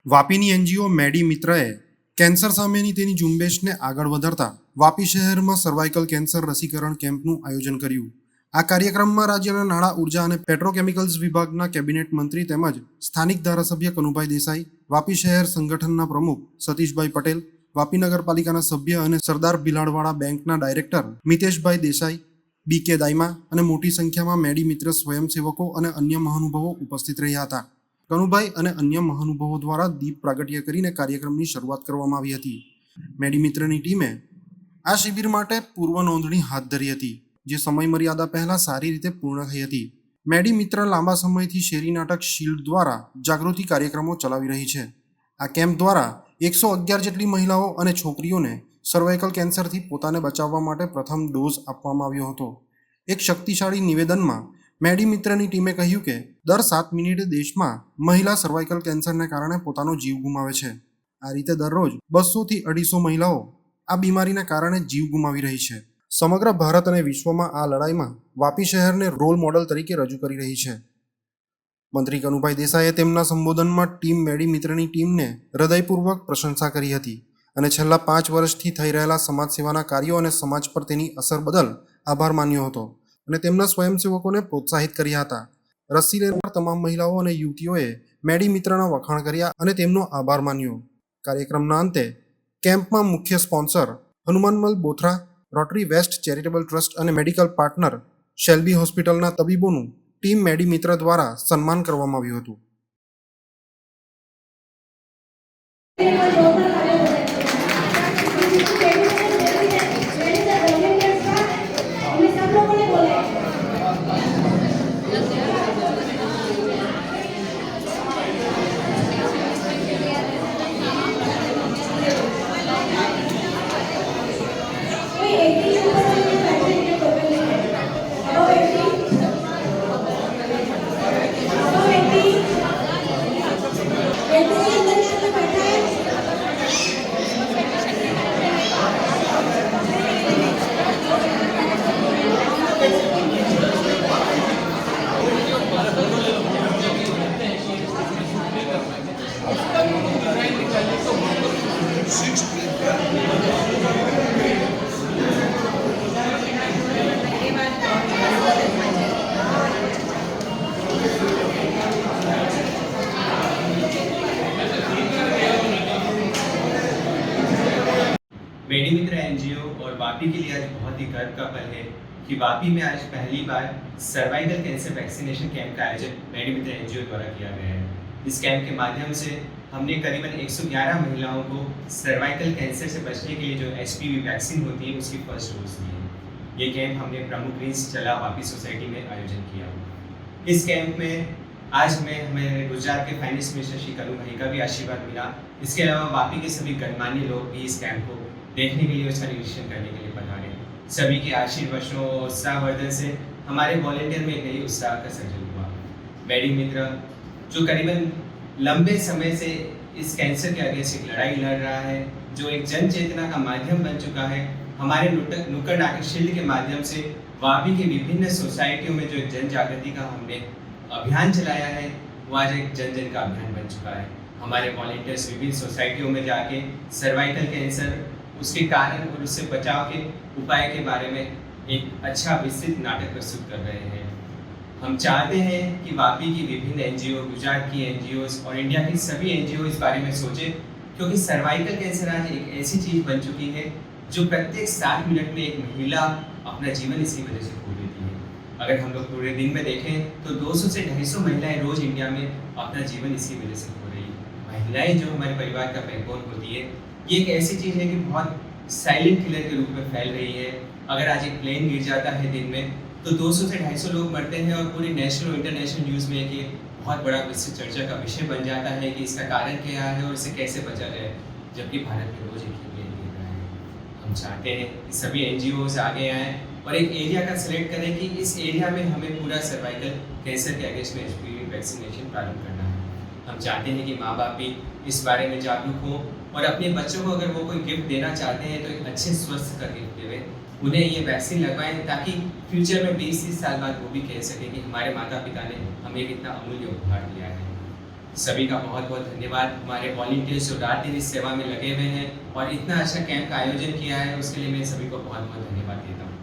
વાપીની NGO મેડી મિત્રએ cancer સામેની તેની ઝુંબેશને આગળ વધારતા વાપી શહેરમાં સર્વાઇકલ કેન્સર રસીકરણ કેમ્પનું આયોજન કર્યું. આ કાર્યક્રમમાં રાજ્યના નાણાં, ઉર્જા અને પેટ્રોકેમિકલ્સ વિભાગના કેબિનેટ મંત્રી તેમજ સ્થાનિક ધારાસભ્ય કનુભાઈ દેસાઈ, વાપી શહેર સંગઠનના પ્રમુખ સતીશભાઈ પટેલ, વાપી નગરપાલિકાના સભ્ય અને સરદાર ભીલાડવાડા બેંકના ડાયરેક્ટર મિતેશભાઈ દેસાઈ, બીકે દાઈમા અને મોટી સંખ્યામાં મેડી મિત્ર સ્વયંસેવકો અને અન્ય મહાનુભાવો ઉપસ્થિત રહ્યા હતા. કનુભાઈ અને અન્ય મહાનુભાવો દ્વારા દીપ પ્રાગટ્ય કરીને કાર્યક્રમની શરૂઆત કરવામાં આવી હતી. મેડી મિત્રની ટીમે આ શિબિર માટે પૂર્વ નોંધણી હાથ ધરી હતી, જે સમય મર્યાદા પહેલા સારી રીતે પૂર્ણ થઈ હતી. મેડી મિત્ર લાંબા સમયથી શેરી નાટક શિલ્ડ દ્વારા જાગૃતિ કાર્યક્રમો ચલાવી રહી છે. આ કેમ્પ દ્વારા 111 જેટલી મહિલાઓ અને છોકરીઓને સર્વાઇકલ કેન્સરથી પોતાને બચાવવા માટે પ્રથમ ડોઝ આપવામાં આવ્યો હતો. એક શક્તિશાળી નિવેદનમાં મેડી મિત્રની ટીમે કહ્યું કે દર 7 મિનિટે દેશમાં મહિલા સર્વાઇકલ કેન્સરને કારણે પોતાનો જીવ ગુમાવે છે. આ રીતે દરરોજ 200 થી 250 મહિલાઓ આ બીમારીને કારણે જીવ ગુમાવી રહી છે. સમગ્ર ભારત અને વિશ્વમાં આ લડાઈમાં વાપી શહેરને રોલ મોડલ તરીકે રજૂ કરી રહી છે. મંત્રી કનુભાઈ દેસાઈએ તેમના સંબોધનમાં ટીમ મેડી મિત્રની ટીમને હૃદયપૂર્વક પ્રશંસા કરી હતી અને છેલ્લા 5 વર્ષથી થઈ રહેલા સમાજ સેવાના કાર્યો અને સમાજ પર તેની અસર બદલ આભાર માન્યો હતો અને તેમના સ્વયંસેવકોને પ્રોત્સાહિત કર્યા હતા. રસી લેનાર તમામ મહિલાઓ અને યુવતીઓએ મેડી મિત્રના વખાણ કર્યા અને તેમનો આભાર માન્યો. કાર્યક્રમના અંતે કેમ્પમાં મુખ્ય sponsor Hanumanmal Bothra, rotary west charitable trust અને મેડિકલ પાર્ટનર શેલ્બી હોસ્પિટલના તબીબોનું ટીમ મેડી મિત્ર દ્વારા સન્માન કરવામાં આવ્યું હતું. मेडी मित्र एनजीओ और वापी के लिए आज बहुत ही गर्व का पल है कि वापी में आज पहली बार सर्वाइकल कैंसर वैक्सीनेशन कैंप का आयोजन मेडी मित्र एनजीओ द्वारा किया गया है। इस कैंप के माध्यम से हमने करीबन 111 महिलाओं को सर्वाइकल कैंसर से बचने के लिए जो HPV वैक्सीन होती है उसकी फर्स्ट डोज दी है। ये कैंप हमने प्रमुख ग्रीन्स चला वापी सोसाइटी में आयोजन किया। इस कैंप में आज हमें गुजरात के फाइनेंस मिनिस्टर श्री कनु भाई का भी आशीर्वाद मिला। इसके अलावा वापी के सभी गणमान्य लोग भी इस कैंप को देखने के लिए, उसका निरीक्षण करने के लिए पधारे। सभी के आशीर्वादों और उत्साहवर्धन से हमारे वॉलेंटियर में एक नई उत्साह का सृजन हुआ। मेडी मित्र जो करीबन लंबे समय से इस कैंसर के अगेंस्ट एक लड़ाई लड़ रहा है, जो एक जन चेतना का माध्यम बन चुका है। हमारे नुक्कड़ नाटक शील्ड के माध्यम से वापी के विभिन्न सोसाइटियों में जो जन जागृति का हमने अभियान चलाया है, वो आज एक जन जन का अभियान बन चुका है। हमारे वॉलेंटियर्स विभिन्न सोसाइटियों में जाके सर्वाइकल कैंसर, उसके कारण और उससे बचाव के उपाय के बारे में एक अच्छा विस्तृत नाटक प्रस्तुत कर रहे हैं। हम चाहते हैं कि वापी की विभिन्न एनजीओ, गुजरात की एनजीओ और इंडिया की सभी एनजीओ इस बारे में सोचें, क्योंकि सर्वाइकल कैंसर आज एक ऐसी चीज़ बन चुकी है जो प्रत्येक 7 मिनट में एक महिला अपना जीवन इसी वजह से खो देती है। अगर हम लोग पूरे दिन में देखें तो 200 से 250 महिलाएं रोज इंडिया में अपना जीवन इसी वजह से खो रही है। महिलाएं जो हमारे परिवार का बैकबोन होती है, ये एक ऐसी चीज़ है कि बहुत साइलेंट किलर के रूप में फैल रही है। अगर आज एक प्लेन गिर जाता है दिन में तो 200 से 250 लोग मरते हैं और पूरे नेशनल और इंटरनेशनल न्यूज़ में एक ये बहुत बड़ा विस्तृत चर्चा का विषय बन जाता है कि इसका कारण क्या है और इसे कैसे बचा जाए, जबकि भारत में रोज एक ही प्लेन गिर रहा है। हम चाहते हैं कि सभी एनजीओ आगे आएँ और एक एरिया का सिलेक्ट करें कि इस एरिया में हमें पूरा सर्वाइकल कैंसर के अगेंस्ट में HPV वैक्सीनेशन प्रारंभ करना है। हम चाहते हैं कि माँ बाप भी इस बारे में जागरूक हों और अपने बच्चों को अगर वो कोई गिफ्ट देना चाहते हैं तो एक अच्छे स्वस्थ का गिफ्ट देवें, उन्हें ये वैक्सीन लगवाएं, ताकि फ्यूचर में 20-30 साल बाद वो भी कह सकें कि हमारे माता पिता ने हमें कितना अमूल्य उपहार दिया है। सभी का बहुत बहुत धन्यवाद। हमारे वॉलंटियर्स जो रात दिन इस सेवा में लगे हुए हैं और इतना अच्छा कैंप का आयोजन किया है, उसके लिए मैं सभी को बहुत बहुत धन्यवाद देता हूँ।